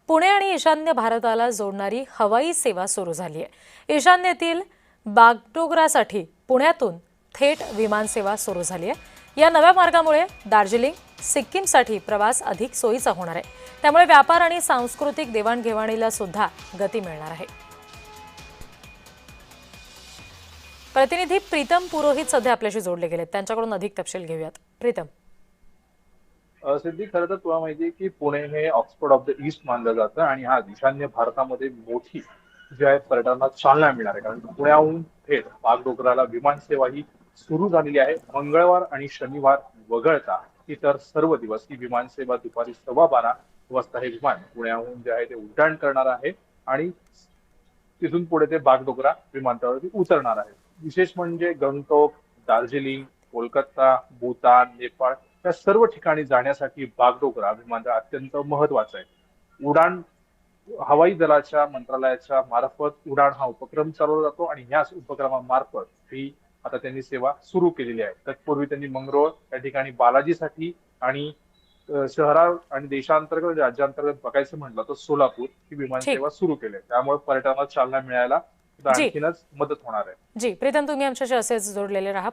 पुणे आणि ईशान्य भारताला जोडणारी हवाई सेवा सुरू झाली आहे। ईशान्येतील बागडोगरासाठी पुण्यातून थेट विमानसेवा सुरू झाली आहे। या नव्या मार्गामुळे दार्जिलिंग, सिक्कीमसाठी प्रवास अधिक सोयीचा होणार आहे। त्यामुळे व्यापार आणि सांस्कृतिक देवाणघेवाणीला सुद्धा गती मिळणार आहे। प्रतिनिधी प्रीतम पुरोहित सध्या आपल्याशी जोडले गेलेत, त्यांच्याकडून अधिक तपशील घेऊयात। प्रीतम, सिद्धी, खरं तर तुला माहिती आहे की पुणे हे ऑक्सफोर्ड ऑफ द ईस्ट मानलं जातं आणि हा ईशान्य भारतामध्ये मोठी जी आहे पर्यटनाला चालना मिळणार आहे, कारण पुण्याहून थेट बागडोगराला विमानसेवा ही सुरू झालेली आहे। मंगळवार आणि शनिवार वगळता इतर सर्व दिवस ही विमानसेवा दुपारी 12:15 वाजता हे विमान पुण्याहून जे आहे ते उड्डाण करणार आहे आणि तिथून पुढे ते बागडोगरा विमानतळावरती उतरणार आहे। विशेष म्हणजे गंगटोक, दार्जिलिंग, कोलकाता, भूतान, नेपाळ या सर्व ठिकाणी जाण्यासाठी बागडोगरा विमानतळ अत्यंत महत्वाचं आहे। उडान हवाई दलाच्या मंत्रालयाच्या मार्फत उडान हा उपक्रम चालवला जातो आणि याच उपक्रमामार्फत ही आता त्यांनी सेवा सुरू केलेली आहे। तत्पूर्वी त्यांनी मंगरुळ या ठिकाणी बालाजीसाठी आणि शहरा आणि देशांतर्गत राज्यांतर्गत बघायचं म्हटलं तर सोलापूर ही ठीक। विमानसेवा सुरू केली आहे। त्यामुळे पर्यटनाला चालना मिळायला जी आणखीनच मदत होणार आहे। जी प्रीतम, तुम्ही आमच्याशी असेच जोडलेले राहा।